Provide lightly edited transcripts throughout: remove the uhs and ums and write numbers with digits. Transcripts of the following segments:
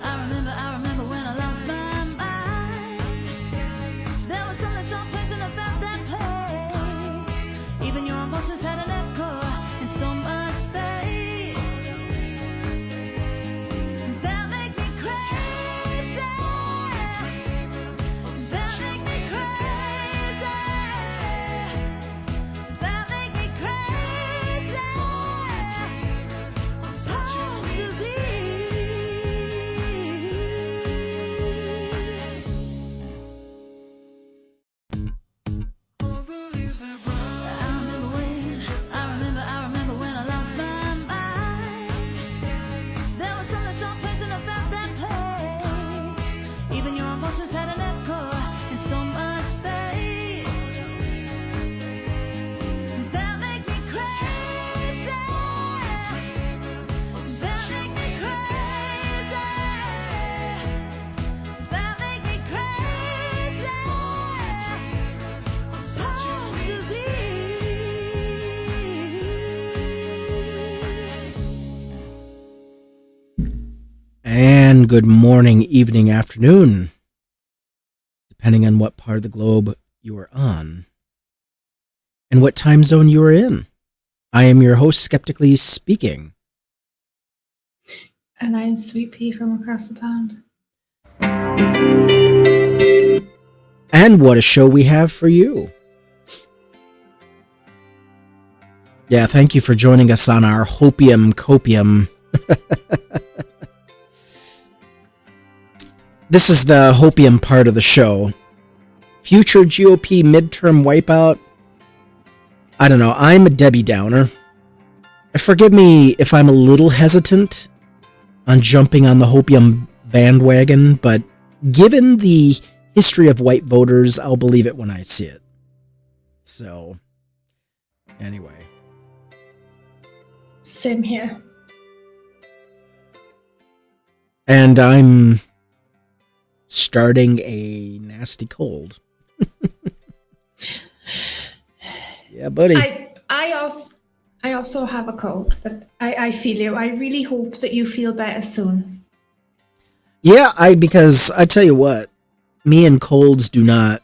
I remember when I lost my mind. There was only some place and I felt that place. Even your emotions had an echo in so much space. Does that make me crazy? Does that make me crazy? Does that make me crazy? I remember when I lost my mind. There was only some place and I felt that place. Even your emotions had an echo in so much space. Does that make me crazy? Does that make me crazy? Does that make me crazy? And good morning, evening, afternoon, depending on what part of the globe you are on and what time zone you are in. I am your host, Skeptically Speaking. And I'm Sweet Pea from across the pond. And what a show we have for you. Yeah, thank you for joining us on our hopium copium. This is the hopium part of the show. Future GOP midterm wipeout. I don't know. I'm a Debbie Downer. Forgive me if I'm a little hesitant on jumping on the hopium bandwagon, but given the history of white voters, I'll believe it when I see it. So, anyway. Same here. And I'm starting a nasty cold. Yeah, buddy. I also have a cold, but I feel you. I really hope that you feel better soon. Yeah, because I tell you what, me and colds do not.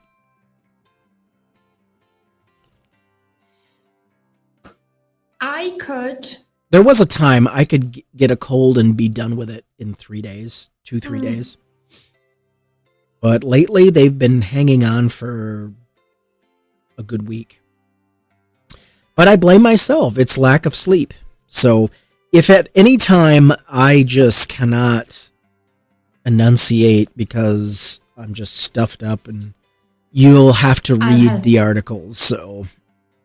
I could. There was a time I could get a cold and be done with it in 3 days, 2-3 days. But lately, they've been hanging on for a good week. But I blame myself. It's lack of sleep. So if at any time I just cannot enunciate because I'm just stuffed up, and you'll have to read the articles. So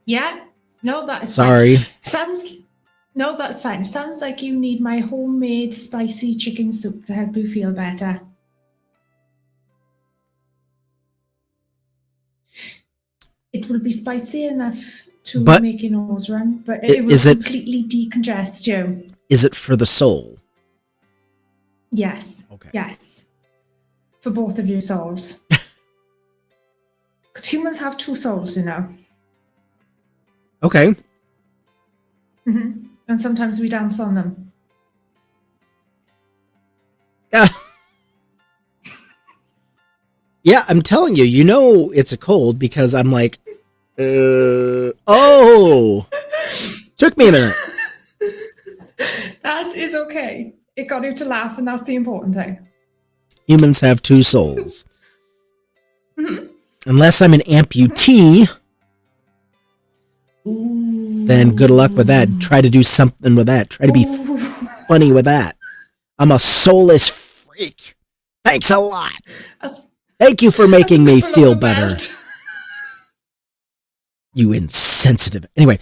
yeah, no, that's sorry. Fine. No, that's fine. Sounds like you need my homemade spicy chicken soup to help you feel better. It will be spicy enough to make your nose run, but it will completely decongest you. Is it for the soul? Yes. Okay. Yes. For both of your souls. Because humans have two souls, you know. Okay. Mm-hmm. And sometimes we dance on them. Yeah, I'm telling you, it's a cold because I'm like, took me a minute. That is okay. It got you to laugh, and that's the important thing. Humans have two souls. Mm-hmm. Unless I'm an amputee, then good luck with that. Try to do something with that. Try to be funny with that. I'm a soulless freak. Thanks a lot. Thank you for making me feel better. You insensitive. Anyway,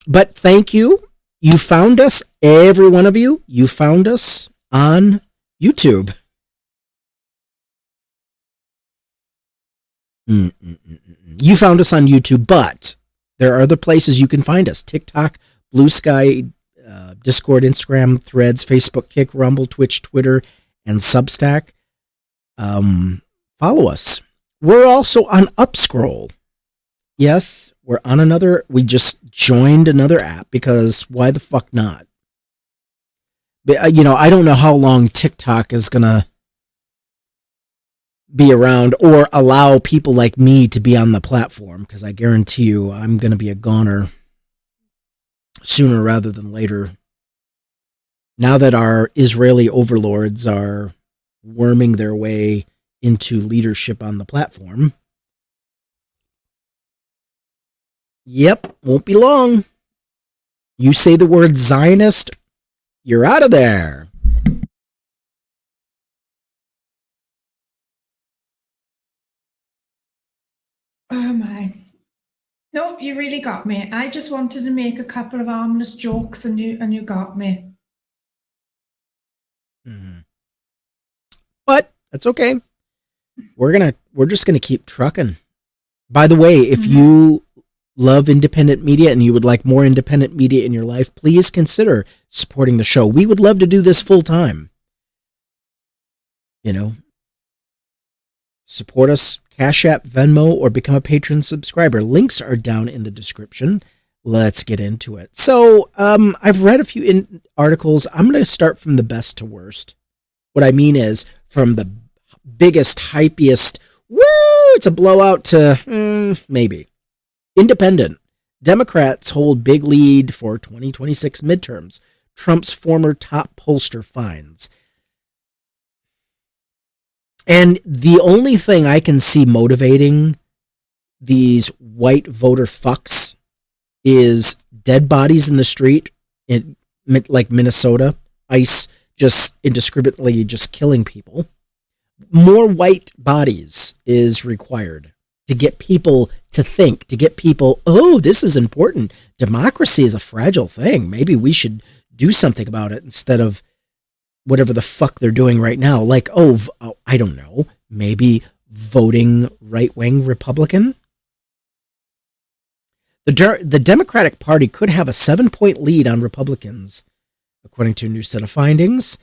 but thank you. You found us, every one of you. You found us on YouTube. You found us on YouTube, but there are other places you can find us. TikTok, Blue Sky, Discord, Instagram, Threads, Facebook, Kick, Rumble, Twitch, Twitter, and Substack. Follow us. We're also on Upscroll. Yes, we just joined another app because why the fuck not? I don't know how long TikTok is going to be around or allow people like me to be on the platform, because I guarantee you I'm going to be a goner sooner rather than later. Now that our Israeli overlords are worming their way into leadership on the platform. Yep, won't be long. You say the word Zionist, you're out of there. Oh my. No, you really got me. I just wanted to make a couple of harmless jokes and you got me. Mm-hmm. But that's okay. We're just gonna keep trucking. By the way, if you love independent media and you would like more independent media in your life, please consider supporting the show. We would love to do this full time. Support us, Cash App, Venmo, or become a patron subscriber. Links are down in the description. Let's get into it. So, I've read a few articles. I'm going to start from the best to worst. What I mean is from the biggest, hypiest, woo, it's a blowout, to maybe. Independent. Democrats hold big lead for 2026 midterms. Trump's former top pollster finds. And the only thing I can see motivating these white voter fucks is dead bodies in the street, like Minnesota, ICE just indiscriminately just killing people. More white bodies is required to get people to think, to get people, oh, this is important. Democracy is a fragile thing. Maybe we should do something about it instead of whatever the fuck they're doing right now. Like, I don't know, maybe voting right-wing Republican? The Democratic Party could have a 7-point lead on Republicans, according to a new set of findings.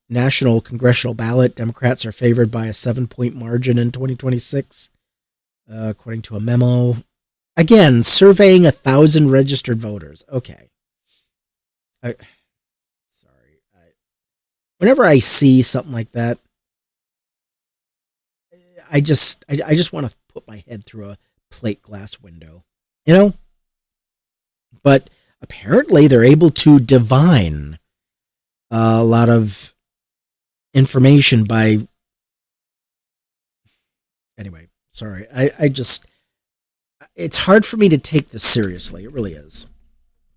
National congressional ballot, Democrats are favored by a 7-point margin in 2026, according to a memo. Again, surveying 1,000 registered voters. Okay. Whenever I see something like that, I just want to put my head through a plate glass window, But apparently they're able to divine a lot of information by. Anyway, sorry. It's hard for me to take this seriously. It really is.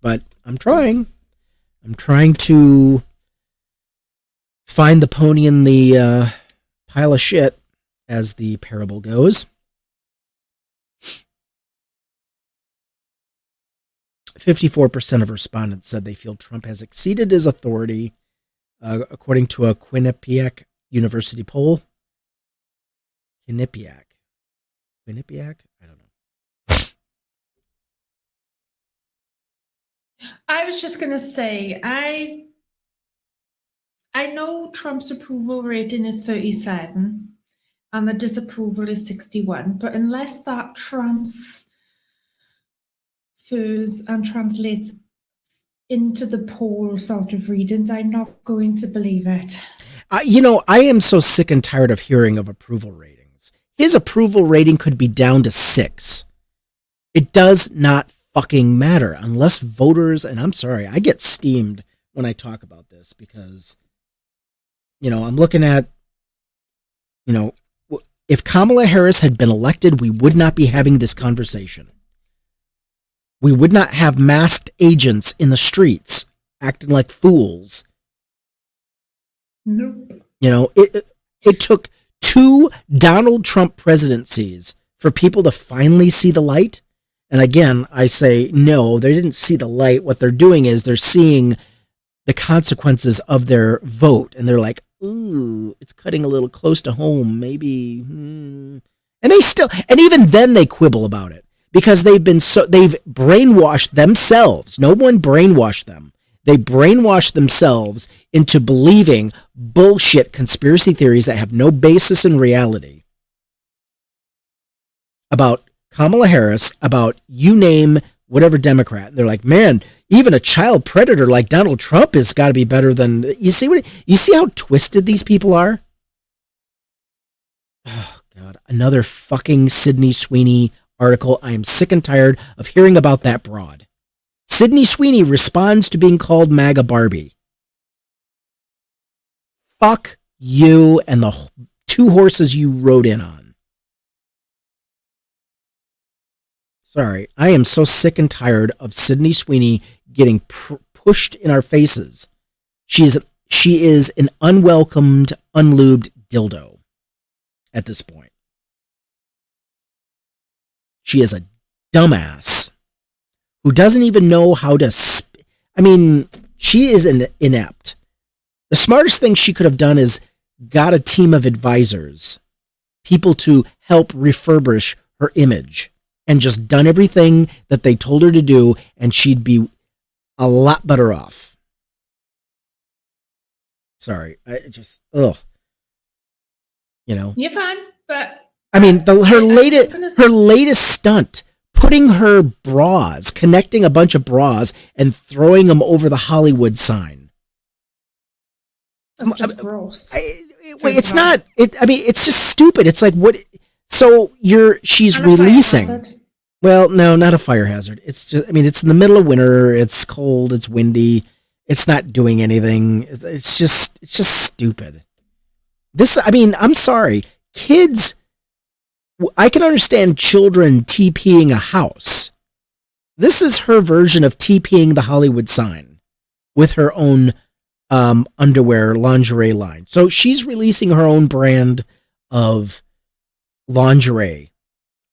But I'm trying. I'm trying to find the pony in the pile of shit, as the parable goes. 54% of respondents said they feel Trump has exceeded his authority, according to a Quinnipiac University poll. Quinnipiac? I don't know. I was just going to say, I know Trump's approval rating is 37 and the disapproval is 61, but unless that transfers and translates into the poll sort of readings, I'm not going to believe it. I am so sick and tired of hearing of approval ratings. His approval rating could be down to 6. It does not fucking matter unless voters, and I'm sorry, I get steamed when I talk about this because, I'm looking at, if Kamala Harris had been elected, we would not be having this conversation. We would not have masked agents in the streets acting like fools. Nope. It took 2 Donald Trump presidencies for people to finally see the light. And again, I say, no, they didn't see the light. What they're doing is they're seeing the consequences of their vote. And they're like, ooh, it's cutting a little close to home. Maybe. And even then they quibble about it because they've brainwashed themselves. No one brainwashed them. They brainwashed themselves into believing bullshit conspiracy theories that have no basis in reality about Kamala Harris, about you name whatever Democrat. They're like, man, even a child predator like Donald Trump has got to be better than, you see how twisted these people are? Oh God, another fucking Sydney Sweeney article. I am sick and tired of hearing about that broad. Sydney Sweeney responds to being called MAGA Barbie. Fuck you and the 2 horses you rode in on. Sorry, I am so sick and tired of Sydney Sweeney getting pushed in our faces. She is an unwelcomed, unlubed dildo at this point. She is a dumbass who doesn't even know how to... she is inept. The smartest thing she could have done is got a team of advisors, people to help refurbish her image, and just done everything that they told her to do, and she'd be a lot better off. Sorry, I just, ugh. You know, You're fine, but her latest stunt, putting her bras, connecting a bunch of bras and throwing them over the Hollywood sign. That's just gross. It's not. It's just stupid. It's like, what? So she's And a releasing. fire hazard. Well, no, not a fire hazard. It's just, it's in the middle of winter. It's cold. It's windy. It's not doing anything. It's just stupid. I'm sorry. Kids, I can understand children TPing a house. This is her version of TPing the Hollywood sign with her own underwear, lingerie line. So she's releasing her own brand of lingerie.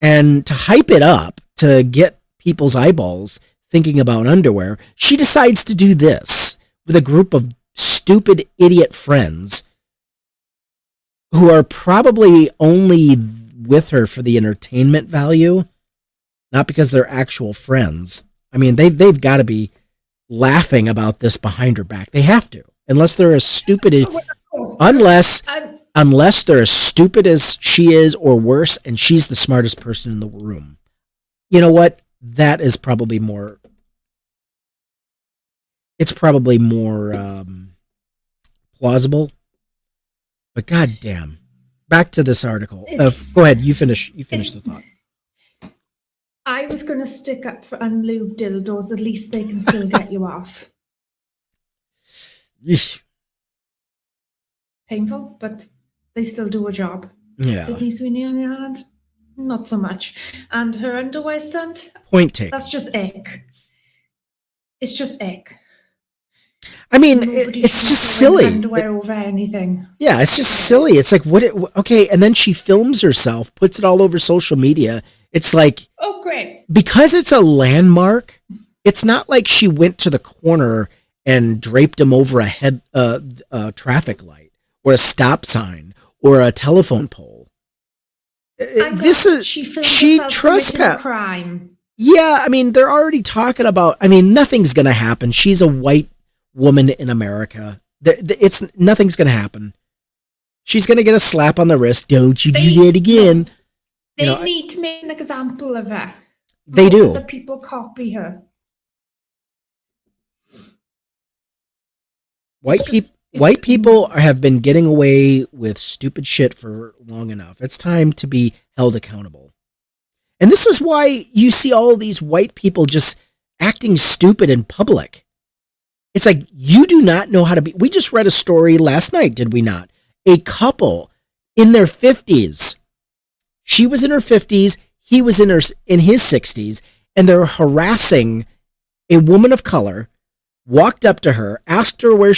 And to hype it up, to get people's eyeballs thinking about underwear, she decides to do this with a group of stupid idiot friends who are probably only with her for the entertainment value, not because they're actual friends. They've got to be laughing about this behind her back. They have to, unless they're as stupid as unless they're as stupid as she is, or worse, and she's the smartest person in the room. You know what? That is probably more. It's probably more plausible. But goddamn, back to this article. Go ahead. You finish the thought. I was going to stick up for unlubed dildos. At least they can still get you off. Yeesh. Painful, but they still do a job. Yeah. Sydney Sweeney, on the other hand, not so much. And her underwear stunt, Point taken. that's just ick. It's just ick. It's just silly. Underwear over anything. Yeah, it's just silly. It's like, okay, and then she films herself, puts it all over social media. It's like, oh, great. Because it's a landmark, it's not like she went to the corner and draped him over a traffic light or a stop sign or a telephone pole. She trespassed. Crime. Yeah, they're already talking about. Nothing's gonna happen. She's a white woman in America. Nothing's gonna happen. She's gonna get a slap on the wrist. Don't you do that again? They need to make an example of her. They do. The people copy her. White people have been getting away with stupid shit for long enough. It's time to be held accountable. And this is why you see all of these white people just acting stupid in public. It's like, you do not know how to be. We just read a story last night, did we not? A couple in their 50s. She was in her 50s. He was in his 60s. And they're harassing a woman of color, walked up to her, asked her where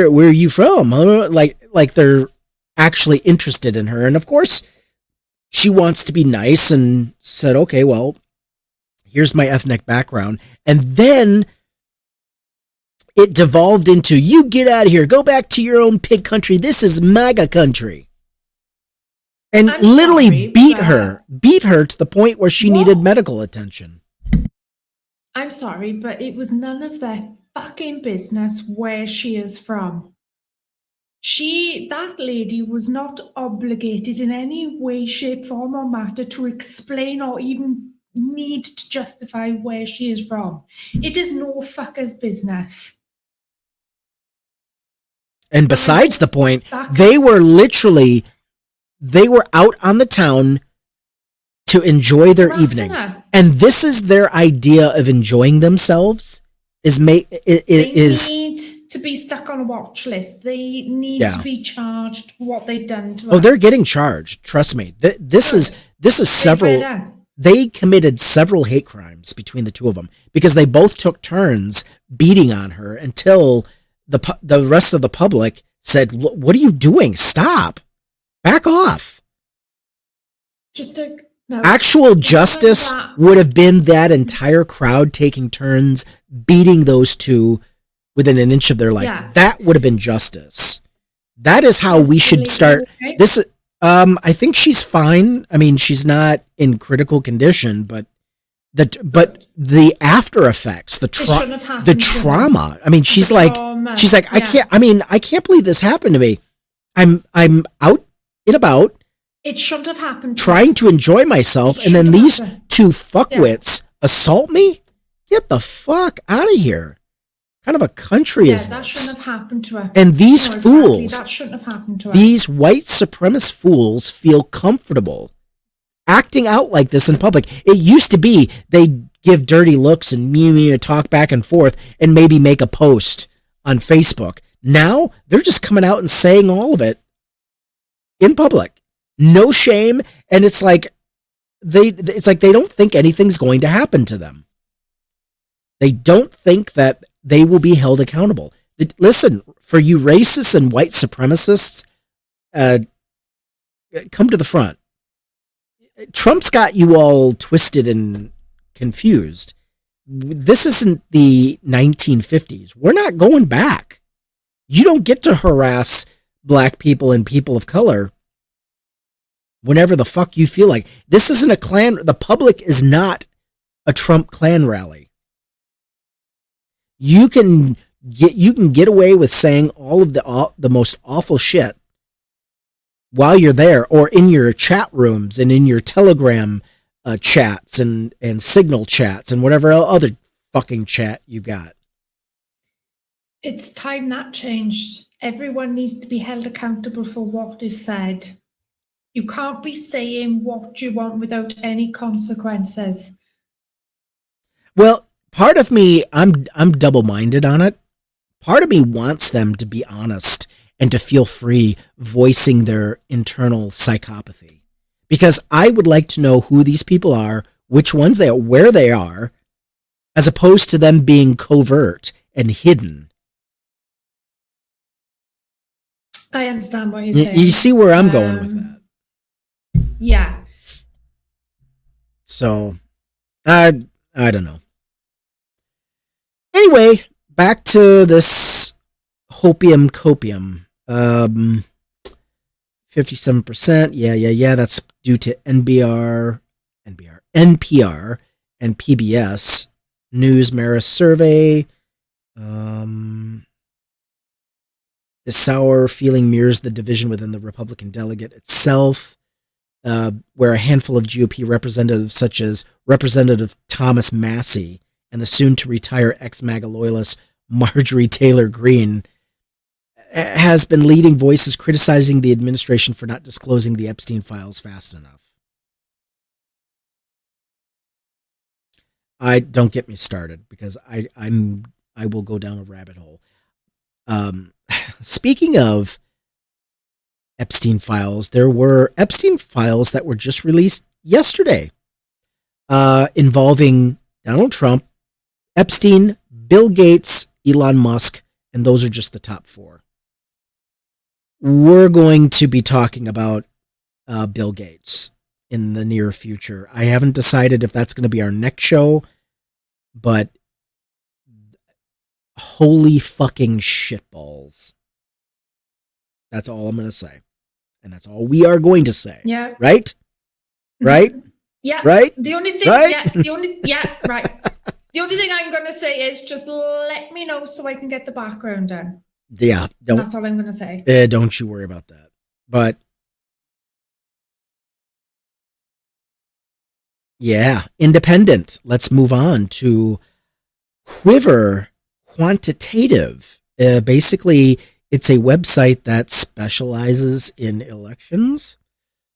are you from? Huh? Like they're actually interested in her. And of course, she wants to be nice and said, okay, well, here's my ethnic background. And then it devolved into, you get out of here, go back to your own pig country. This is MAGA country. And literally beat her to the point where she needed medical attention. I'm sorry, but it was none of their fucking business where she is from. That lady was not obligated in any way, shape, form, or matter to explain or even need to justify where she is from. It is no fucker's business. And besides the point, That's- they were out on the town to enjoy their harassing evening. her. And this is their idea of enjoying themselves is They need to be stuck on a watch list. They need Yeah. to be charged for what they've done to Oh, her. they're getting charged. Trust me. This is several. better. They committed several hate crimes between the two of them because they both took turns beating on her until the rest of the public said, "What are you doing? Stop. Back off." Actual justice would have been that entire crowd taking turns beating those two within an inch of their life. Yeah. That would have been justice. That is how we should start. Okay. This is, I think she's fine. I mean, she's not in critical condition, but the after effects, the trauma. I mean, she's like, I can't believe this happened to me. I'm out and about. It shouldn't have happened. Trying to enjoy myself, and then these two fuckwits assault me? Get the fuck out of here. What kind of a country is that this? shouldn't have happened to her. And these No, fools, exactly. That shouldn't have happened to her. these white supremacist fools feel comfortable acting out like this in public. It used to be they'd give dirty looks and talk back and forth and maybe make a post on Facebook. Now they're just coming out and saying all of it in public. No shame, and it's like they don't think anything's going to happen to them. They don't think that they will be held accountable. Listen, for you racists and white supremacists, come to the front. Trump's got you all twisted and confused. This isn't the 1950s. We're not going back. You don't get to harass black people and people of color whenever the fuck you feel like. This isn't a Klan. The public is not a Trump Klan rally. You can get away with saying all of the most awful shit while you're there, or in your chat rooms and in your Telegram chats and Signal chats and whatever other fucking chat you got. It's time that changed. Everyone needs to be held accountable for what is said. You can't be saying what you want without any consequences. Well, part of me, I'm double-minded on it. Part of me wants them to be honest and to feel free voicing their internal psychopathy. Because I would like to know who these people are, which ones they are, where they are, as opposed to them being covert and hidden. I understand what you're saying. You see where I'm going with that. Yeah. So, I don't know. Anyway, back to this hopium copium. 57%. Yeah. That's due to NPR, and PBS News Marist survey. The sour feeling mirrors the division within the Republican delegate itself, where a handful of GOP representatives, such as Representative Thomas Massey and the soon-to-retire ex-MAGA loyalist Marjorie Taylor Greene, has been leading voices criticizing the administration for not disclosing the Epstein files fast enough. Don't get me started, because I will go down a rabbit hole. Speaking of Epstein files, there were Epstein files that were just released yesterday, involving Donald Trump, Epstein, Bill Gates, Elon Musk, and those are just the top four. We're going to be talking about Bill Gates in the near future. I haven't decided if that's going to be our next show, but holy fucking shitballs. That's all I'm going to say. And that's all we are going to say. Yeah. Right? Right? Yeah. Right? The only thing, right? right. The only thing I'm going to say is just let me know so I can get the background done. Yeah. That's all I'm going to say. Don't you worry about that. But Yeah, independent. Let's move on to Quiver Quantitative. Basically, it's a website that specializes in elections.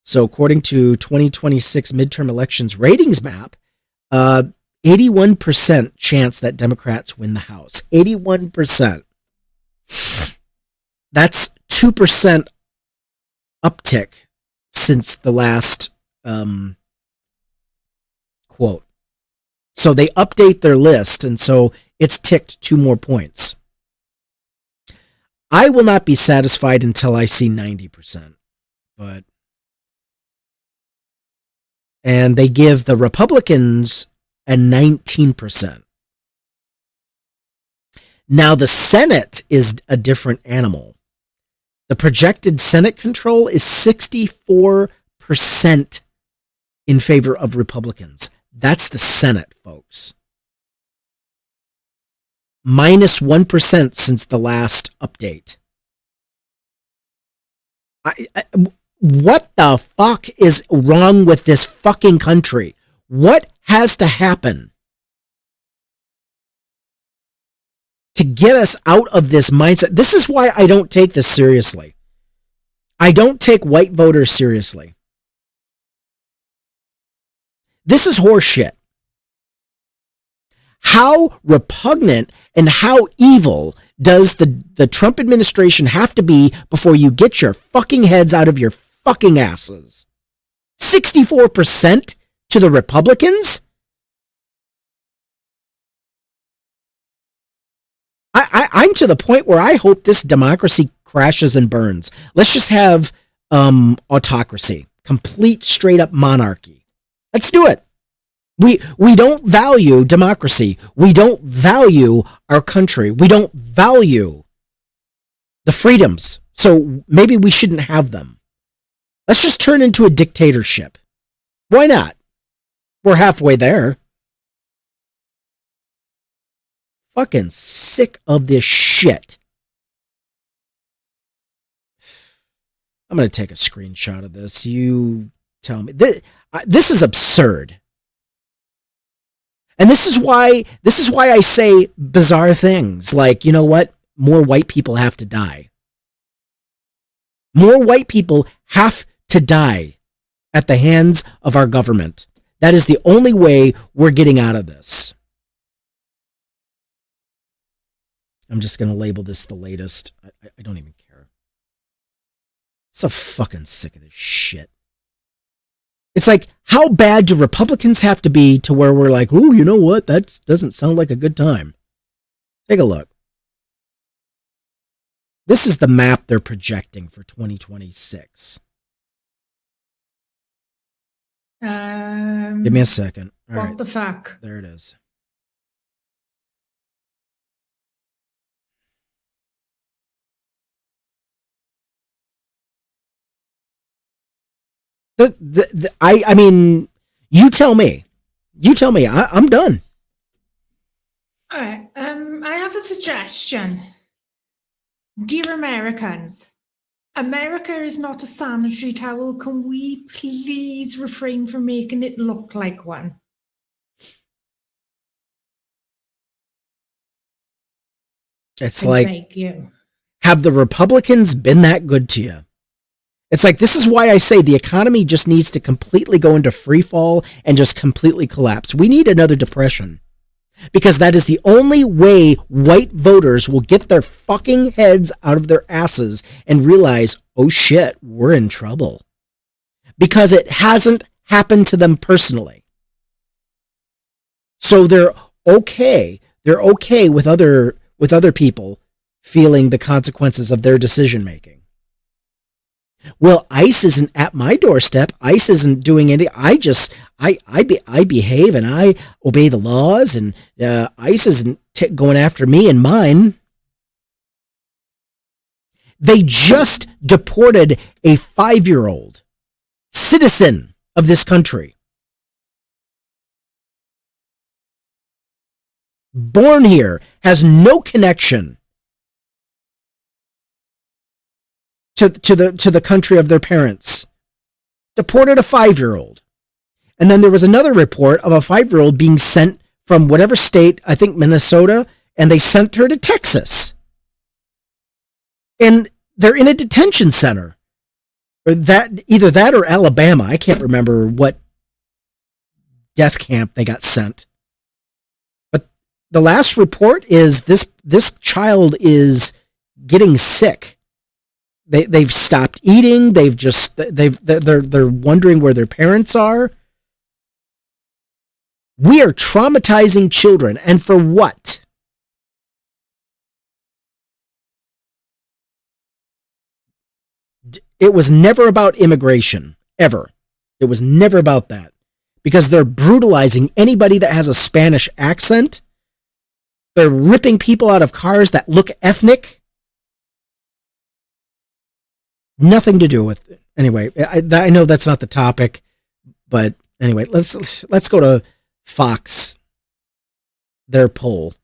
So according to 2026 midterm elections ratings map, 81% chance that Democrats win the House. 81%. That's 2% uptick since the last quote. So they update their list, and so it's ticked 2 more points. I will not be satisfied until I see 90%. And they give the Republicans a 19%. Now the Senate is a different animal. The projected Senate control is 64% in favor of Republicans. That's the Senate, folks. Minus 1% since the last update. What the fuck is wrong with this fucking country? What has to happen to get us out of this mindset? This is why I don't take this seriously. I don't take white voters seriously. This is horseshit. How repugnant and how evil does the Trump administration have to be before you get your fucking heads out of your fucking asses? 64% to the Republicans? I'm to the point where I hope this democracy crashes and burns. Let's just have autocracy, complete straight up monarchy. Let's do it. We don't value democracy. We don't value our country. We don't value the freedoms. So maybe we shouldn't have them. Let's just turn into a dictatorship. Why not? We're halfway there. Fucking sick of this shit. I'm going to take a screenshot of this. You tell me. This is absurd. And this is why I say bizarre things like, you know what? More white people have to die. More white people have to die at the hands of our government. That is the only way we're getting out of this. I'm just going to label this the latest. I don't even care. So fucking sick of this shit. It's like, how bad do Republicans have to be to where we're like, oh, you know what? That doesn't sound like a good time. Take a look. This is the map they're projecting for 2026. Give me a second. All what right. the fuck? There it is. I mean, you tell me. You tell me. I'm done. All right. I have a suggestion. Dear Americans, America is not a sanitary towel. Can we please refrain from making it look like one? It's And like, thank you. have the Republicans been that good to you? It's like, this is why I say the economy just needs to completely go into free fall and just completely collapse. We need another depression, because that is the only way white voters will get their fucking heads out of their asses and realize, oh shit, we're in trouble. Because it hasn't happened to them personally. So they're okay. They're okay with other people feeling the consequences of their decision making. Well, ICE isn't at my doorstep. ICE isn't doing anything. I behave and I obey the laws, and ICE isn't going after me and mine. They just deported a 5-year-old citizen of this country. Born here, has no connection to the country of their parents. Deported a 5-year-old. And then there was another report of a 5-year-old being sent from whatever state, I think Minnesota, and they sent her to Texas. And they're in a detention center. Or either that or Alabama. I can't remember what death camp they got sent. But the last report is this child is getting sick. They've stopped eating. They're wondering where their parents are. We are traumatizing children, and for what? It was never about immigration, ever. It was never about that. Because they're brutalizing anybody that has a Spanish accent. They're ripping people out of cars that look ethnic. Nothing to do with it. Anyway, I know that's not the topic, but anyway, let's go to Fox, their poll.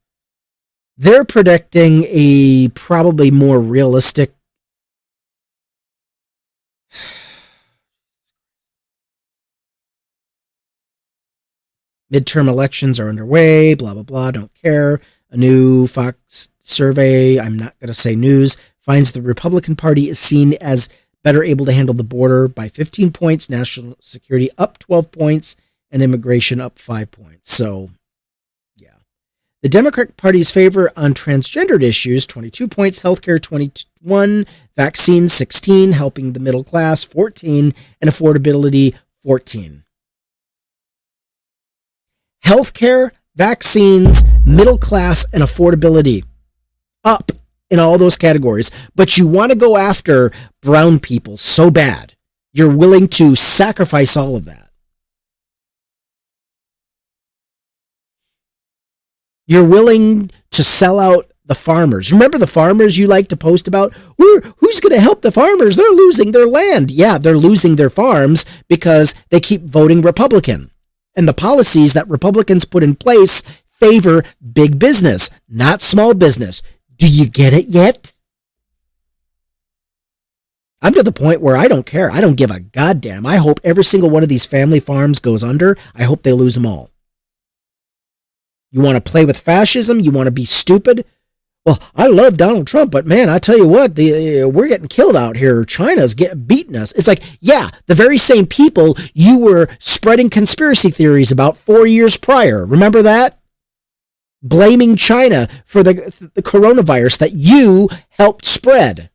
They're predicting a probably more realistic midterm elections are underway, blah, blah, blah, don't care. A new Fox survey, I'm not going to say news, finds the Republican Party is seen as better able to handle the border by 15 points, national security up 12 points, and immigration up 5 points. So, yeah. The Democratic Party's favor on transgendered issues, 22 points, healthcare 21, vaccines 16, helping the middle class 14, and affordability 14. Healthcare, vaccines, middle class, and affordability up in all those categories. But you want to go after brown people so bad. You're willing to sacrifice all of that. You're willing to sell out the farmers. Remember the farmers you like to post about? Who's going to help the farmers? They're losing their land. Yeah, they're losing their farms because they keep voting Republican. And the policies that Republicans put in place favor big business, not small business. Do you get it yet? I'm to the point where I don't care. I don't give a goddamn. I hope every single one of these family farms goes under. I hope they lose them all. You want to play with fascism? You want to be stupid? Well, I love Donald Trump, but man, I tell you what, we're getting killed out here. China's beating us. It's like, yeah, the very same people you were spreading conspiracy theories about 4 years prior. Remember that? Blaming China for the coronavirus that you helped spread.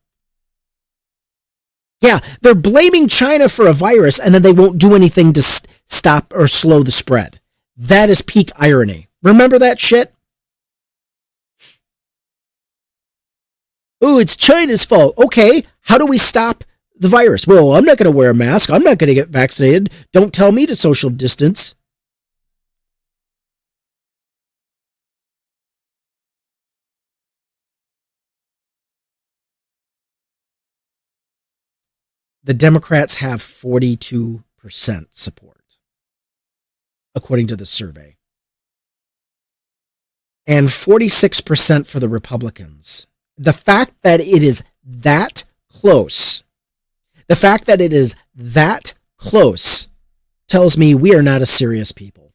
Yeah, they're blaming China for a virus and then they won't do anything to stop or slow the spread. That is peak irony. Remember that shit? Oh, it's China's fault. Okay, how do we stop the virus? Well, I'm not going to wear a mask. I'm not going to get vaccinated. Don't tell me to social distance. The Democrats have 42% support, according to the survey. And 46% for the Republicans. The fact that it is that close, tells me we are not a serious people.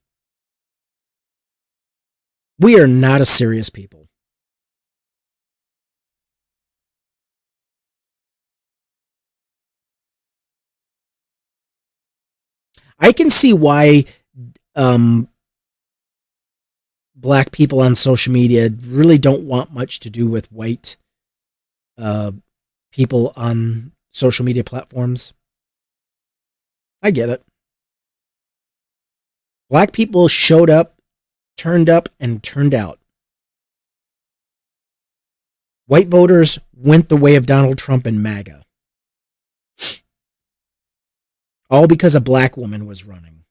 We are not a serious people. I can see why black people on social media really don't want much to do with white people on social media platforms. I get it. Black people showed up, turned out. White voters went the way of Donald Trump and MAGA. All because a black woman was running.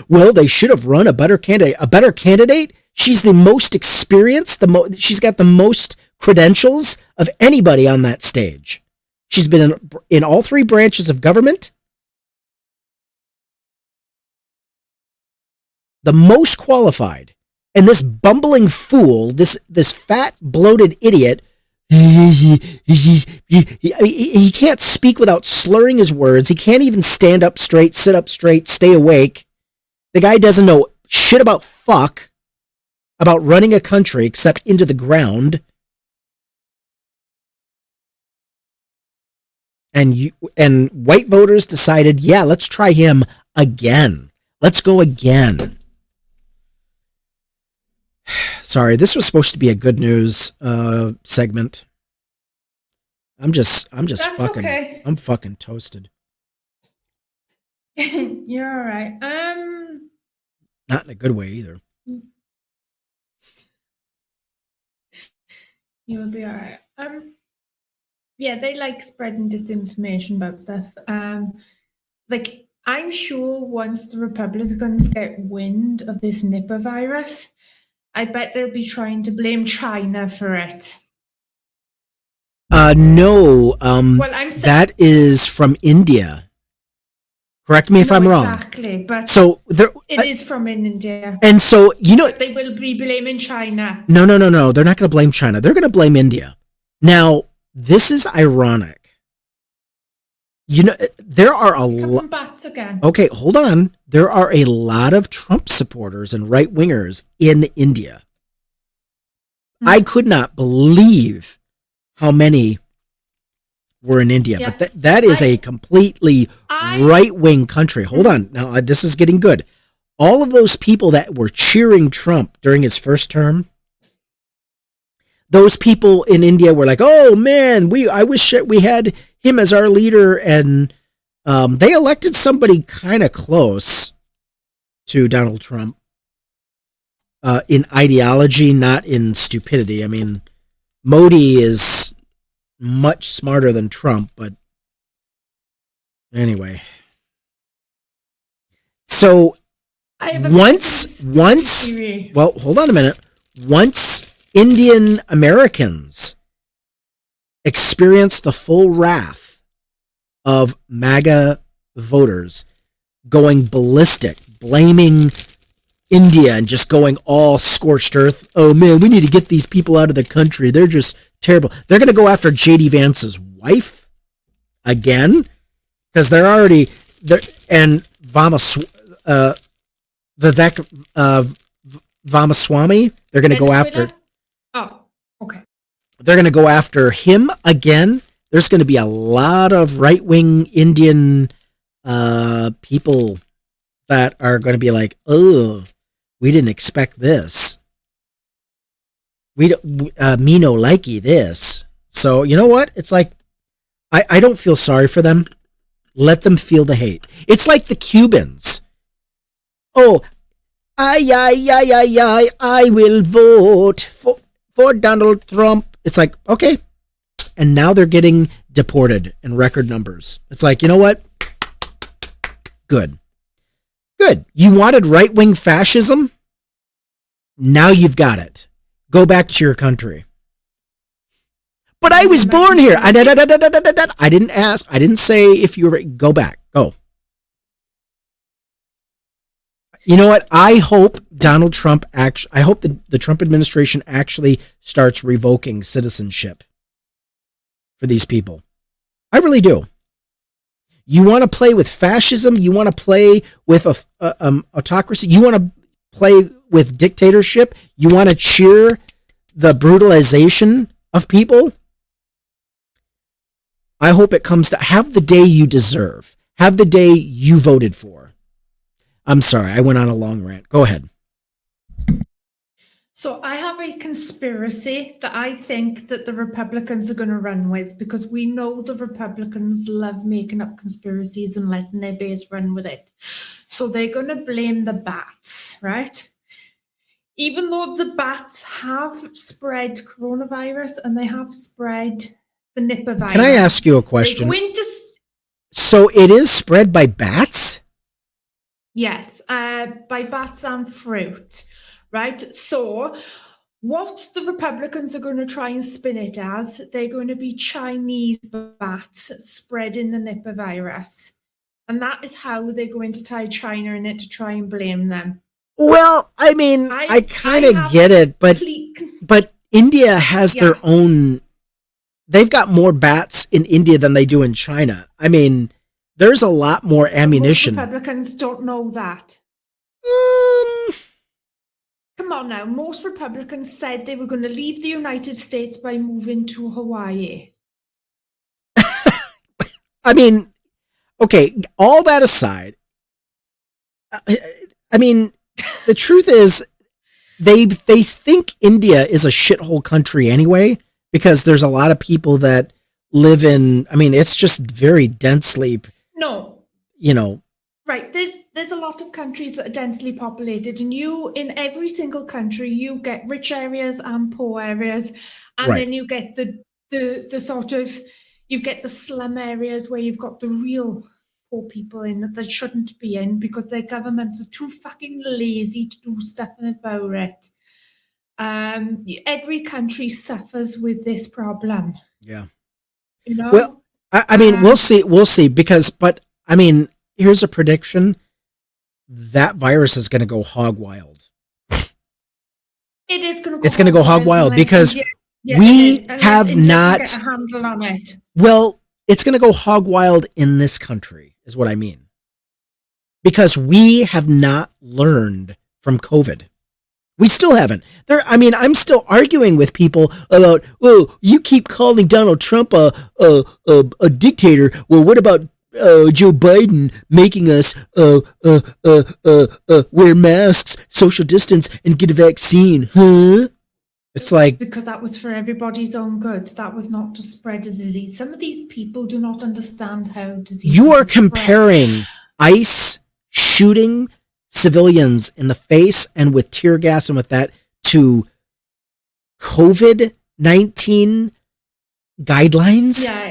Well, they should have run a better candidate. A better candidate? She's the most experienced. She's got the most credentials of anybody on that stage. She's been in all three branches of government. The most qualified. And this bumbling fool, this fat, bloated idiot, he can't speak without slurring his words. He can't even stand up straight, sit up straight, stay awake. The guy doesn't know shit about running a country except into the ground. And white voters decided, yeah, let's try him again. Let's go again. Sorry, this was supposed to be a good news segment. That's fucking okay. I'm fucking toasted. You're all right. Not in a good way either. You'll be all right. Yeah, they like spreading disinformation about stuff. Like, I'm sure once the Republicans get wind of this Nipah virus, I bet they'll be trying to blame China for it. No. Well, that is from India. Correct me if I'm wrong. Exactly, but so it is from India. And so, but they will be blaming China. No. They're not going to blame China. They're going to blame India. Now, this is ironic. There are a lot. Bats again. Okay, hold on. There are a lot of Trump supporters and right wingers in India. I could not believe how many were in India, but that is a completely right-wing country. Hold on. Now, this is getting good. All of those people that were cheering Trump during his first term, those people in India were like, oh, man, I wish we had him as our leader. And they elected somebody kind of close to Donald Trump in ideology, not in stupidity. I mean, Modi is much smarter than Trump, but anyway. So once, well, hold on a minute. Once Indian Americans experience the full wrath of MAGA voters going ballistic, blaming India and just going all scorched earth. Oh man, we need to get these people out of the country. They're just terrible. They're going to go after J.D. Vance's wife again because they're already there. And Vivek Vamaswamy, they're going to go after. Oh, okay. They're going to go after him again. There's going to be a lot of right-wing Indian people that are going to be like, oh, we didn't expect this. Me no likey this. So you know what? It's like, I don't feel sorry for them. Let them feel the hate. It's like the Cubans. Oh, I will vote for Donald Trump. It's like, okay. And now they're getting deported in record numbers. It's like, you know what? Good. You wanted right-wing fascism? Now you've got it. Go back to your country. But I was born here. I didn't ask. I didn't say if you were. Go back. Go. You know what? I hope Donald Trump I hope the Trump administration actually starts revoking citizenship for these people. I really do. You want to play with fascism? You want to play with autocracy? You want to play with dictatorship? You want to cheer the brutalization of people? I hope it comes to have the day you deserve. Have the day you voted for. I'm sorry, I went on a long rant. Go ahead. So I have a conspiracy that I think that the Republicans are going to run with, because we know the Republicans love making up conspiracies and letting their base run with it. So they're going to blame the bats, right? Even though the bats have spread coronavirus and they have spread the Nipah virus. Can I ask you a question? So it is spread by bats? Yes, by bats and fruit. Right, so what the Republicans are going to try and spin it as, they're going to be Chinese bats spreading the Nipah virus. And that is how they're going to tie China in it to try and blame them. Well, I mean, I kind of get it, but India has their own they've got more bats in India than they do in China. I mean, there's a lot more ammunition. Most Republicans don't know that. Come on now. Most Republicans said they were going to leave the United States by moving to Hawaii. I mean, okay, all that aside, I mean, the truth is they think India is a shithole country anyway, because there's a lot of people that live in, I mean, it's just very densely, No. you know. Right. There's a lot of countries that are densely populated, and in every single country, you get rich areas and poor areas. And Right. then you get the sort of, you get the slum areas where you've got the real poor people in that they shouldn't be in because their governments are too fucking lazy to do stuff about it. Every country suffers with this problem. Yeah. You know? Well, I mean, we'll see, because, but I mean, here's a prediction. That virus is going to go hog wild. It is going to go. It's going to go hog wild because we have not get a handle on it. Well, it's going to go hog wild in this country, is what I mean. Because we have not learned from COVID. We still haven't. I mean, I'm still arguing with people about, oh, you keep calling Donald Trump a dictator. Well, what about Joe Biden making us wear masks, social distance, and get a vaccine? Huh? It's like, because that was for everybody's own good. That was not to spread a disease. Some of these people do not understand how disease. You are comparing ICE shooting civilians in the face and with tear gas and with that to COVID-19 guidelines. Yeah,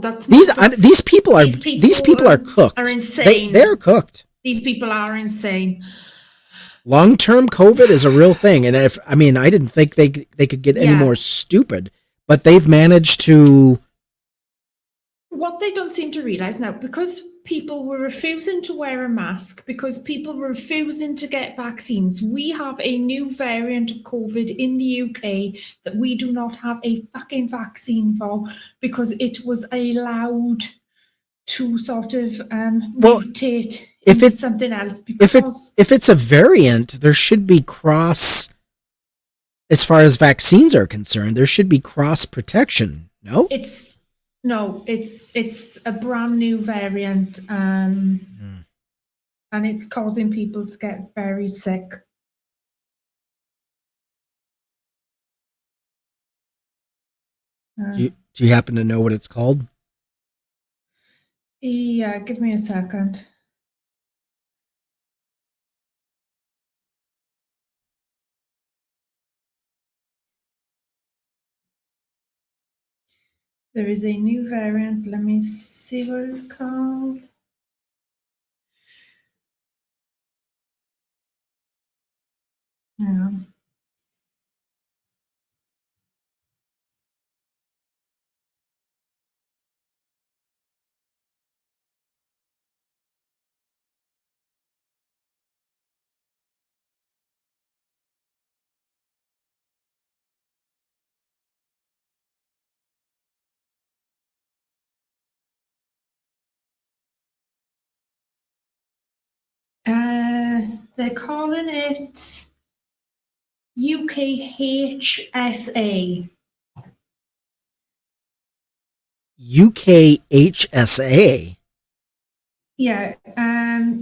that's these people are cooked. Are insane. They're cooked. These people are insane. Long-term COVID is a real thing, and I didn't think they could get any more stupid, but they've managed to. What they don't seem to realize now, because people were refusing to wear a mask, because people were refusing to get vaccines, we have a new variant of COVID in the UK that we do not have a fucking vaccine for, because it was allowed to sort of mutate into something else. Because if it's a variant, there should be cross. As far as vaccines are concerned, there should be cross protection. No, it's a brand new variant, and it's causing people to get very sick. Do you happen to know what it's called? Yeah, give me a second. There is a new variant. Let me see what it's called. Yeah. They're calling it UKHSA. UKHSA. Yeah,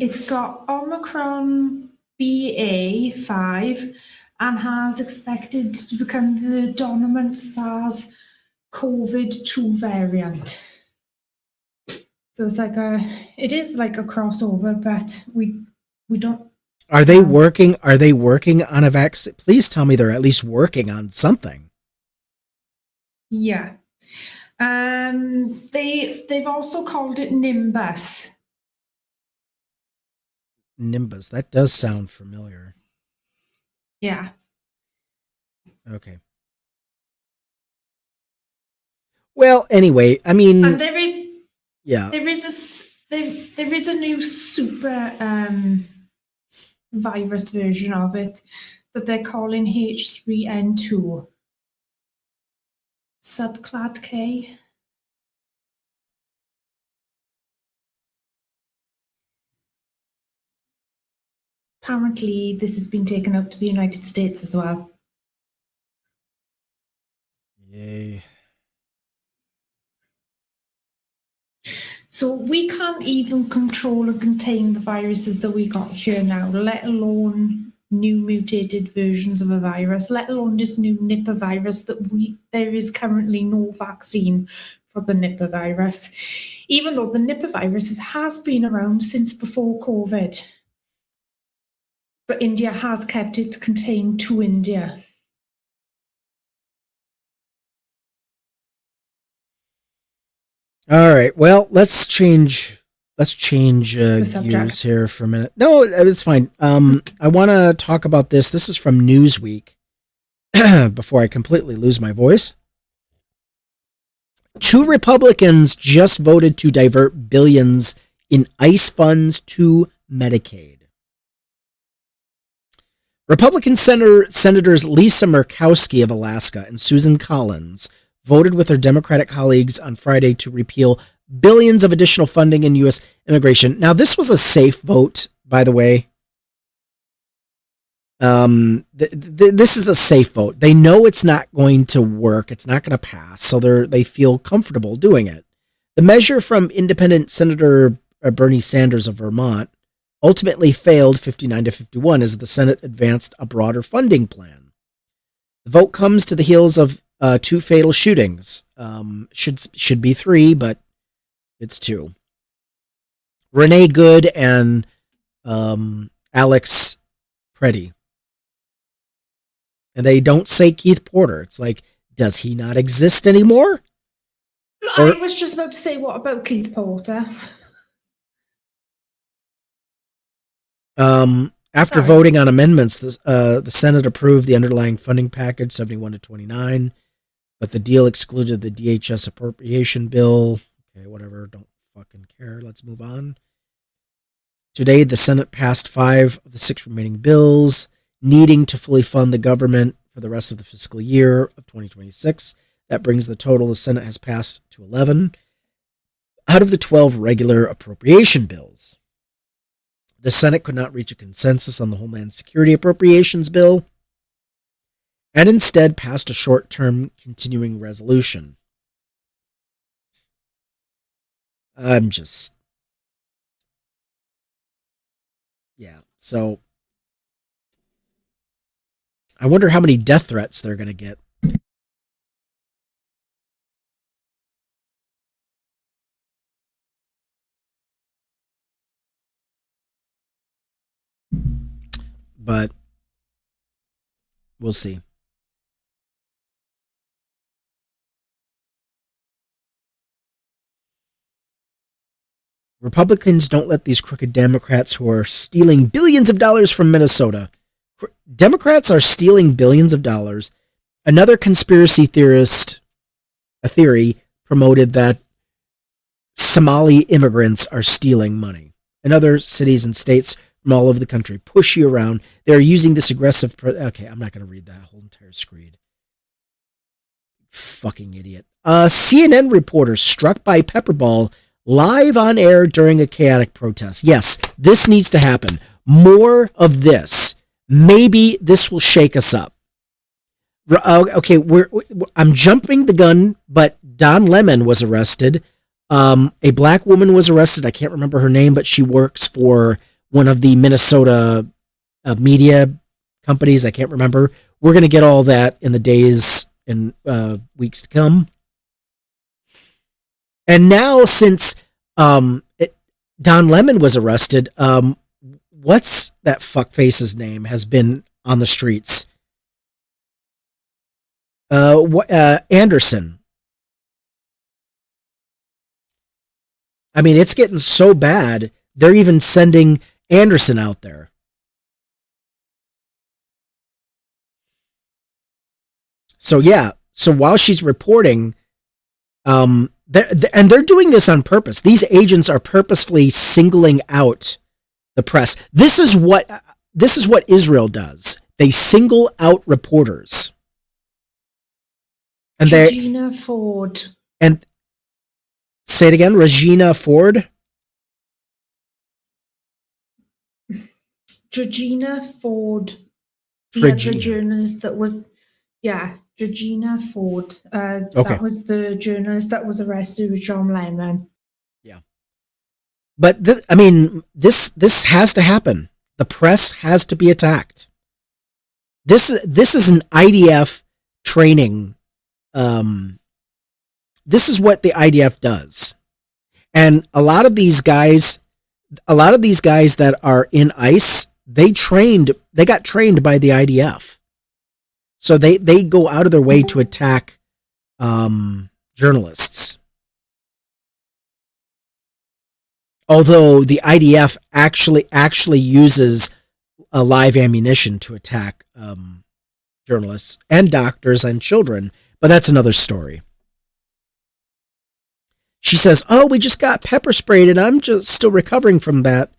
it's got Omicron BA.5 and has expected to become the dominant SARS-CoV-2 variant. So it's it is like a crossover, but we don't. Are they working on a vaccine? Please tell me they're at least working on something. Yeah. They've also called it Nimbus. Nimbus. That does sound familiar. Yeah. Okay. Well, anyway, I mean, and there is a new super virus version of it that they're calling H3N2. subclad K. Apparently, this has been taken out to the United States as well. Yay. So we can't even control or contain the viruses that we got here now, let alone new mutated versions of a virus, let alone this new Nipah virus there is currently no vaccine for the Nipah virus, even though the Nipah virus has been around since before COVID. But India has kept it contained to India. All right. Well, let's change gears here for a minute. No, it's fine. I want to talk about this. This is from Newsweek. Before I completely lose my voice. 2 Republicans just voted to divert billions in ICE funds to Medicaid. Republican Senators Lisa Murkowski of Alaska and Susan Collins voted with their Democratic colleagues on Friday to repeal billions of additional funding in U.S. immigration. Now, this was a safe vote, by the way. This is a safe vote. They know it's not going to work. It's not going to pass, so they feel comfortable doing it. The measure from independent Senator Bernie Sanders of Vermont ultimately failed 59-51 as the Senate advanced a broader funding plan. The vote comes to the heels of 2 fatal shootings. Should be 3, but it's 2. Renee Good and Alex Preddy. And they don't say Keith Porter. It's like, does he not exist anymore? I was just about to say, what about Keith Porter? After voting on amendments, the Senate approved the underlying funding package, 71-29, but the deal excluded the DHS appropriation bill. Okay, whatever. Don't fucking care. Let's move on. Today, the Senate passed 5 of the 6 remaining bills, needing to fully fund the government for the rest of the fiscal year of 2026. That brings the total the Senate has passed to 11 out of the 12 regular appropriation bills. The Senate could not reach a consensus on the Homeland Security Appropriations Bill and instead passed a short-term continuing resolution. So I wonder how many death threats they're going to get. But we'll see. Republicans don't let these crooked Democrats who are stealing billions of dollars from Minnesota. Democrats are stealing billions of dollars. Another conspiracy theorist, a theory, promoted that Somali immigrants are stealing money. In other cities and states from all over the country, push you around. They're using this aggressive... Okay, I'm not going to read that whole entire screed. Fucking idiot. CNN reporter struck by pepper ball live on air during a chaotic protest. Yes, this needs to happen. More of this. Maybe this will shake us up. Okay, I'm jumping the gun, but Don Lemon was arrested. A black woman was arrested. I can't remember her name, but she works for one of the Minnesota media companies. I can't remember. We're going to get all that in the days and weeks to come. And now, since Don Lemon was arrested, what's that fuckface's name has been on the streets? Anderson. I mean, it's getting so bad, they're even sending Anderson out there. So, yeah. So while she's reporting, and they're doing this on purpose. These agents are purposefully singling out the press. This is what Israel does. They single out reporters. And Regina Ford. And say it again, Regina Ford. Regina Ford. Regina. The journalist that was, Regina Ford. Okay. That was the journalist that was arrested with John Lennon. Yeah. But this has to happen. The press has to be attacked. This is an IDF training. This is what the IDF does. And a lot of these guys that are in ICE, they got trained by the IDF. So they go out of their way to attack journalists. Although the IDF actually uses a live ammunition to attack journalists and doctors and children, but that's another story. She says, "Oh, we just got pepper sprayed and I'm just still recovering from that."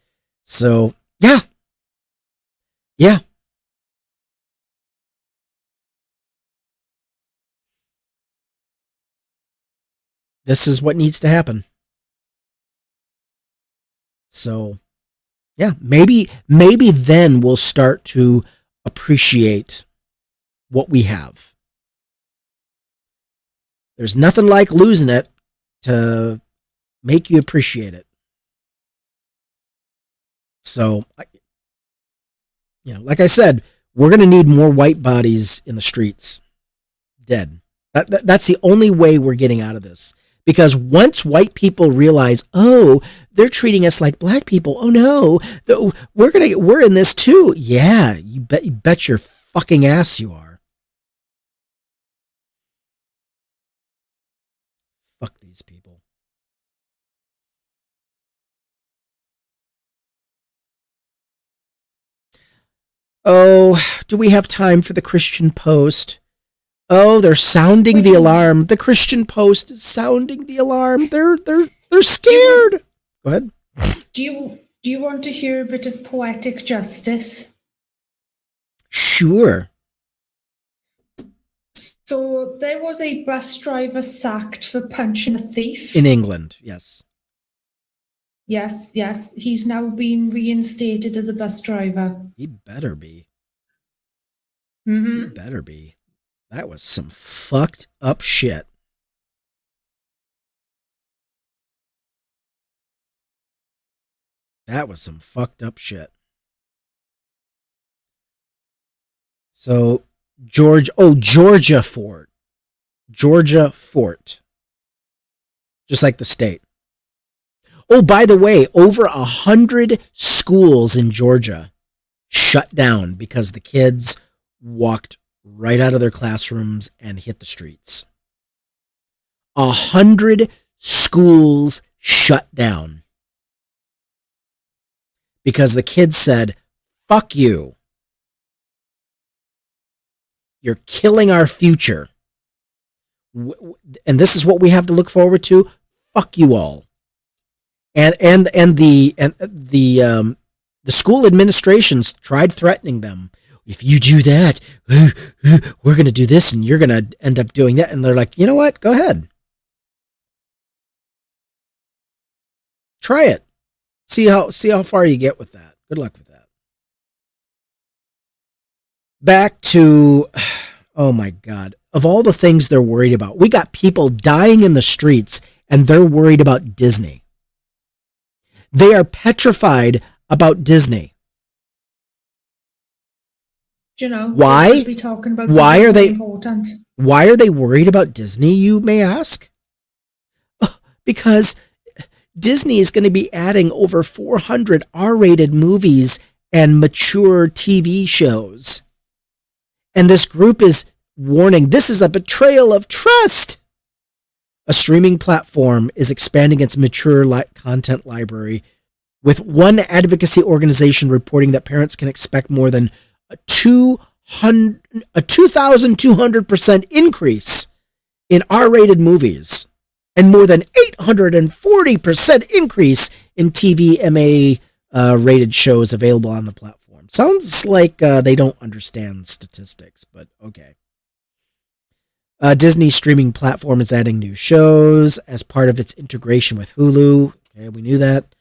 So, yeah. This is what needs to happen. So, yeah, maybe then we'll start to appreciate what we have. There's nothing like losing it to make you appreciate it. So, like I said, we're going to need more white bodies in the streets, dead. That's the only way we're getting out of this. Because once white people realize, oh, they're treating us like black people. Oh no, we're in this too. Yeah, you bet your fucking ass you are. Fuck these people. Oh, do we have time for the Christian Post? Oh, they're sounding the alarm. The Christian Post is sounding the alarm. They're scared. Go ahead. Do you want to hear a bit of poetic justice? Sure. So there was a bus driver sacked for punching a thief. In England, yes. Yes. He's now been reinstated as a bus driver. He better be. Mm-hmm. He better be. That was some fucked up shit. That was some fucked up shit. So, Georgia Fort. Georgia Fort. Just like the state. Oh, by the way, over 100 schools in Georgia shut down because the kids walked right out of their classrooms and hit the streets. 100 schools shut down because the kids said, "Fuck you. You're killing our future. And this is what we have to look forward to. Fuck you all." And the school administrations tried threatening them. If you do that, we're going to do this and you're going to end up doing that. And they're like, you know what? Go ahead. Try it. See how far you get with that. Good luck with that. Back to, oh my God, of all the things they're worried about, we got people dying in the streets and they're worried about Disney. They are petrified about Disney. You know, why? Be talking about why are they important? Why are they worried about Disney, you may ask? Because Disney is going to be adding over 400 R-rated movies and mature TV shows. And this group is warning, this is a betrayal of trust. A streaming platform is expanding its mature content library, with one advocacy organization reporting that parents can expect more than a 2,200% increase in R-rated movies and more than 840% increase in TV MA rated shows available on the platform. Sounds like they don't understand statistics, but okay. Disney streaming platform is adding new shows as part of its integration with Hulu. Okay, we knew that.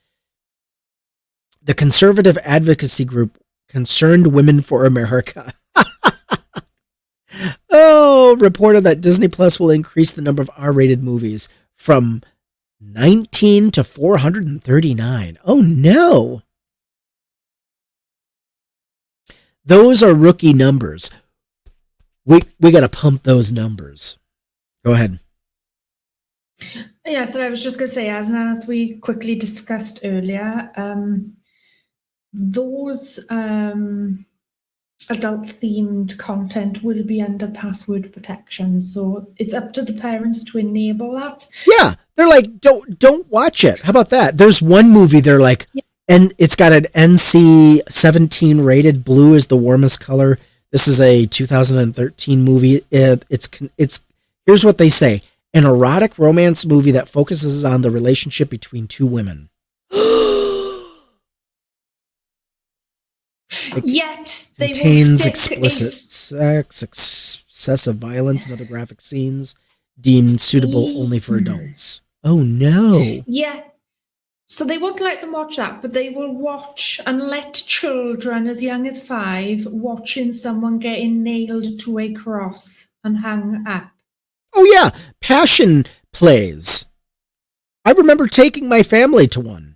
The conservative advocacy group Concerned Women for America reported that Disney Plus will increase the number of R-rated movies from 19 to 439. Oh no. Those are rookie numbers. We got to pump those numbers. Go ahead. Yeah, so I was just going to say, as we quickly discussed earlier, those adult-themed content will be under password protection. So it's up to the parents to enable that. Yeah, they're like, don't watch it. How about that? There's one movie they're like, and it's got an NC-17 rated. Blue is the warmest color. This is a 2013 movie. It's here's what they say: an erotic romance movie that focuses on the relationship between two women. Yet they contains will explicit sex, excessive violence, and other graphic scenes deemed suitable only for adults. Oh no! Yeah. So they won't let them watch that, but they will watch and let children as young as 5 watching someone getting nailed to a cross and hung up. Oh yeah, passion plays. I remember taking my family to one.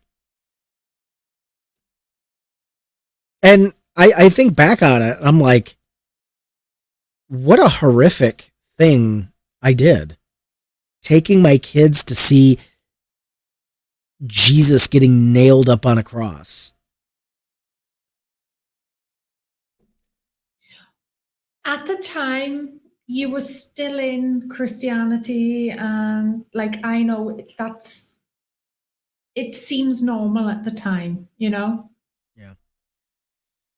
And I think back on it, I'm like, what a horrific thing I did. Taking my kids to see Jesus getting nailed up on a cross. At the time, you were still in Christianity, and like, I know it seems normal at the time, you know? Yeah.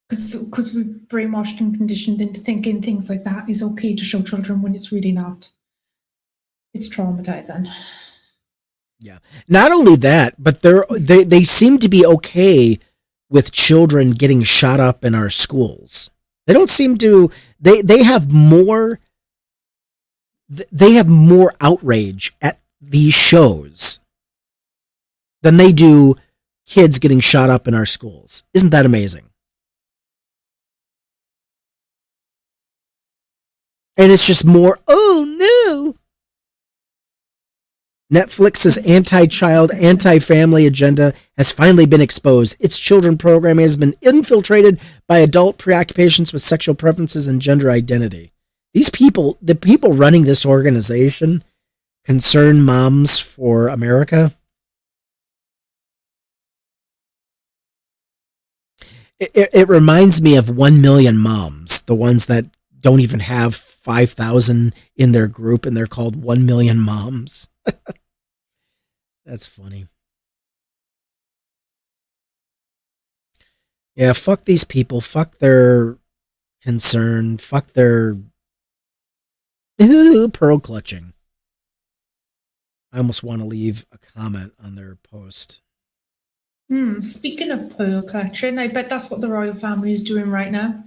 Because we're brainwashed and conditioned into thinking things like that is okay to show children when it's really not. It's traumatizing. Yeah. Not only that, but they seem to be okay with children getting shot up in our schools. They don't seem to. They have more outrage at these shows than they do kids getting shot up in our schools. Isn't that amazing? And it's just more, oh no. Netflix's anti-child, anti-family agenda has finally been exposed. Its children programming has been infiltrated by adult preoccupations with sexual preferences and gender identity. These people, the people running this organization, Concerned Moms for America, it reminds me of 1 Million Moms, the ones that don't even have 5,000 in their group, and they're called 1 Million Moms. That's funny. Yeah, fuck these people. Fuck their concern. Fuck their pearl clutching. I almost want to leave a comment on their post. Speaking of pearl clutching, I bet that's what the royal family is doing right now.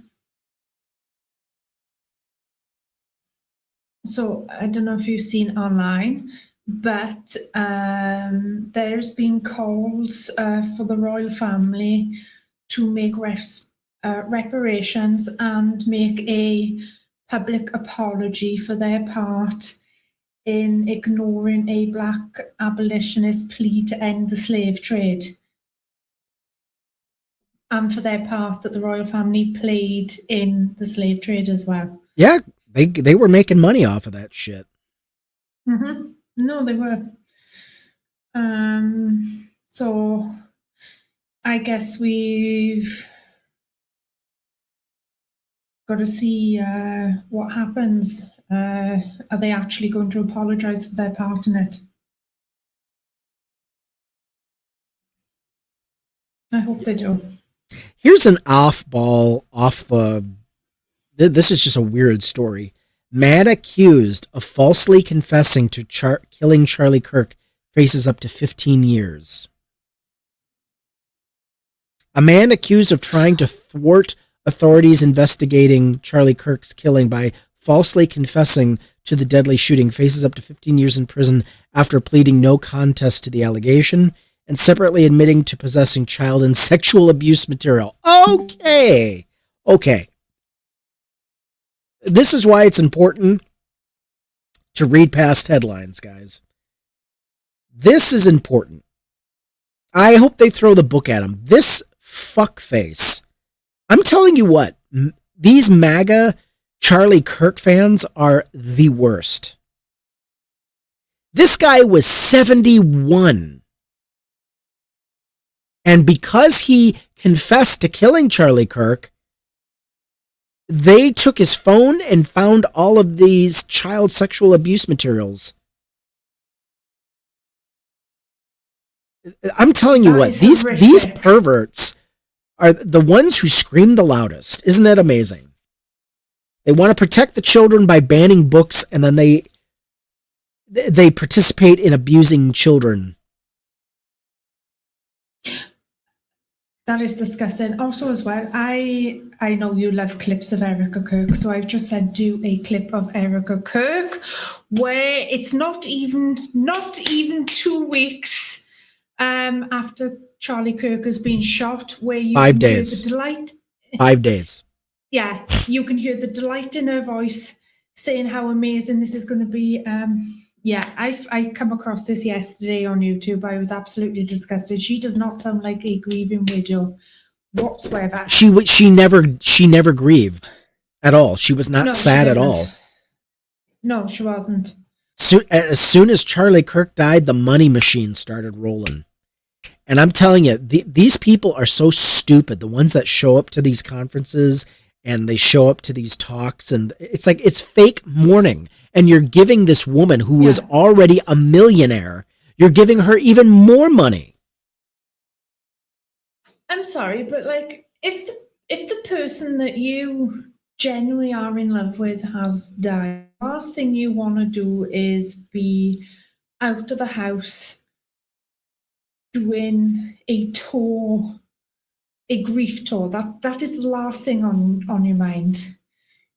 So I don't know if you've seen online, but there's been calls for the royal family to make reparations and make a public apology for their part in ignoring a black abolitionist plea to end the slave trade, and for their part that the royal family played in the slave trade as well. Yeah, they were making money off of that shit. Mm-hmm. No, they were. So I guess we've got to see what happens. Are they actually going to apologize for their part in it? I hope they do. Here's an this is just a weird story. Man accused of falsely confessing to killing Charlie Kirk faces up to 15 years. A man accused of trying to thwart authorities investigating Charlie Kirk's killing by falsely confessing to the deadly shooting faces up to 15 years in prison after pleading no contest to the allegation and separately admitting to possessing child and sexual abuse material. Okay. This is why it's important to read past headlines, guys. This is important. I hope they throw the book at him. This fuckface. I'm telling you what, these MAGA Charlie Kirk fans are the worst. This guy was 71. And because he confessed to killing Charlie Kirk, they took his phone and found all of these child sexual abuse materials. I'm telling you what, these perverts are the ones who scream the loudest. Isn't that amazing? They want to protect the children by banning books, and then they participate in abusing children. That is disgusting. Also, as well, I know you love clips of Erica Kirk, so I've just sent you a clip of Erica Kirk where it's not even 2 weeks after Charlie Kirk has been shot, where you 5 can days. hear the delight. 5 days. Yeah, you can hear the delight in her voice, saying how amazing this is going to be. I come across this yesterday on YouTube. I was absolutely disgusted. She does not sound like a grieving widow whatsoever. She never grieved at all. She was not sad at all. No, she wasn't. As soon as Charlie Kirk died, the money machine started rolling. And I'm telling you, these people are so stupid. The ones that show up to these conferences and they show up to these talks, and it's like it's fake mourning. And you're giving this woman who is already a millionaire, you're giving her even more money. I'm sorry, but like if the person that you genuinely are in love with has died, the last thing you want to do is be out of the house doing a tour, a grief tour. That is the last thing on your mind.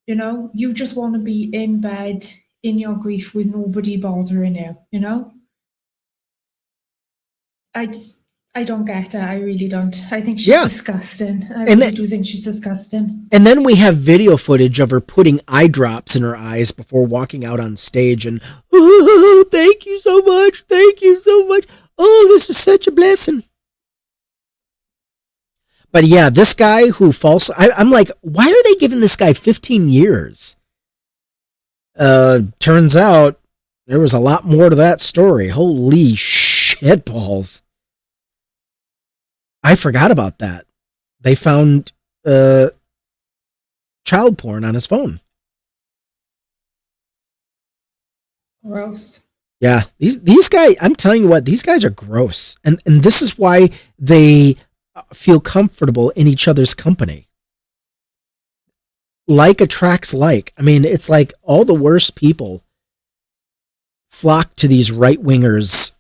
You know, you just want to be in bed in your grief with nobody bothering you, you know? I don't get her. I really don't. I think she's disgusting. I really do think she's disgusting. And then we have video footage of her putting eye drops in her eyes before walking out on stage and, oh, thank you so much. Thank you so much. Oh, this is such a blessing. But yeah, this guy who I'm like, why are they giving this guy 15 years? Turns out there was a lot more to that story. Holy shit balls. I forgot about that. They found child porn on his phone. Gross. Yeah, these guys, I'm telling you what, these guys are gross. And this is why they feel comfortable in each other's company. Like attracts like. I mean, it's like all the worst people flock to these right-wingers.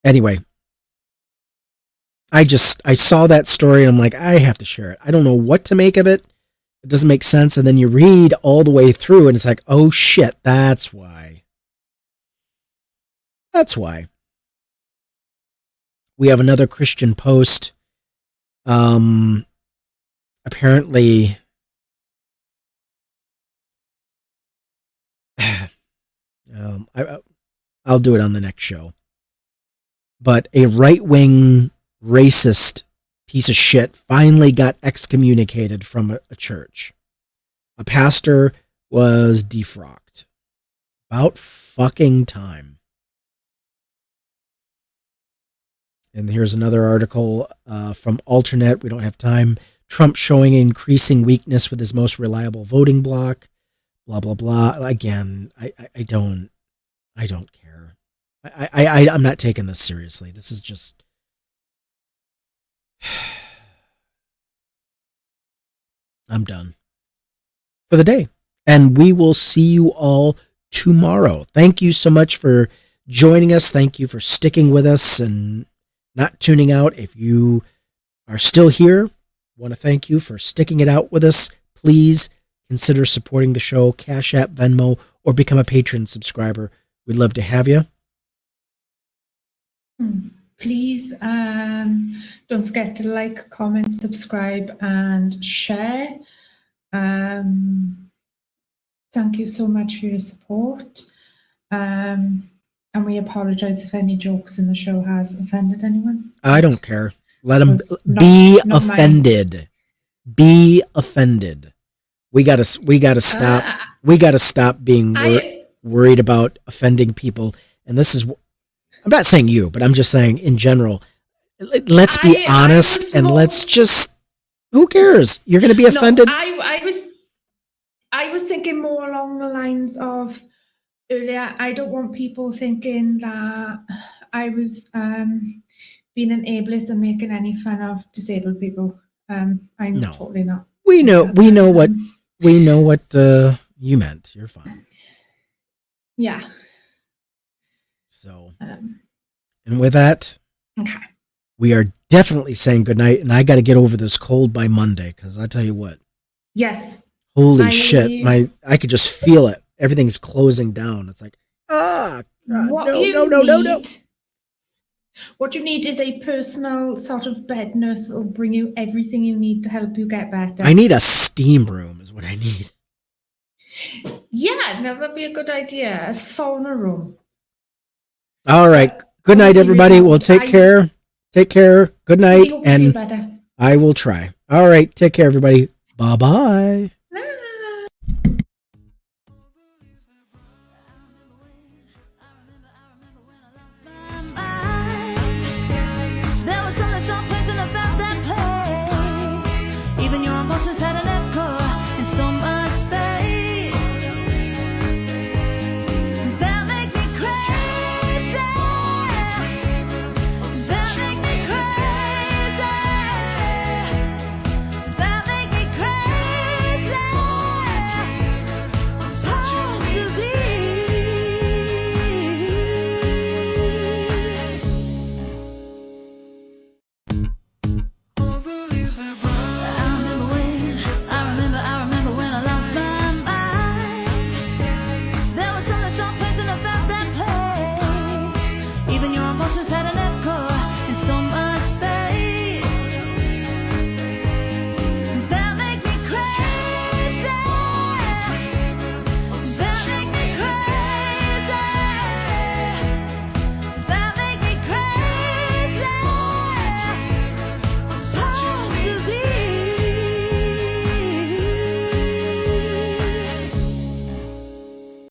Anyway, I saw that story and I'm like, I have to share it. I don't know what to make of it. It doesn't make sense. And then you read all the way through and it's like, oh shit, that's why. That's why. We have another Christian Post. Apparently, I'll do it on the next show. But a right-wing racist piece of shit finally got excommunicated from a church. A pastor was defrocked. About fucking time. And here's another article from Alternate. We don't have time. Trump showing increasing weakness with his most reliable voting bloc. Blah, blah, blah. Again, I don't care. I'm not taking this seriously. This is just... I'm done for the day. And we will see you all tomorrow. Thank you so much for joining us. Thank you for sticking with us and not tuning out. If you are still here, want to thank you for sticking it out with us. Please consider supporting the show, Cash App, Venmo, or become a patron subscriber. We'd love to have you. Please don't forget to like, comment, subscribe, and share. Thank you so much for your support. And we apologize if any jokes in the show has offended anyone. I don't care. Let them Not be mine. offended. Be offended. We gotta stop. We gotta stop being worried about offending people. And this is, I'm not saying you, but I'm just saying in general. Let's be honest and let's just. Who cares? You're gonna be offended. No, I was thinking more along the lines of earlier. I don't want people thinking that I was being an ableist and making any fun of disabled people. I'm totally not. We know what you meant. You're fine. Yeah. So, and with that, okay, we are definitely saying goodnight. And I got to get over this cold by Monday because I tell you what. Yes. Holy shit! I could just feel it. Everything's closing down. It's like, God, no. What you need is a personal sort of bed nurse that will bring you everything you need to help you get better. I need a steam room is what I need. Yeah, now that'd be a good idea. A sauna room. All right. Good night, everybody. We'll take care. Take care. Good night. And I will try. All right. Take care, everybody. Bye-bye. Emotions had an echo in so much space. Does that make me crazy? Does that make me crazy? Does that make me crazy? Emotions had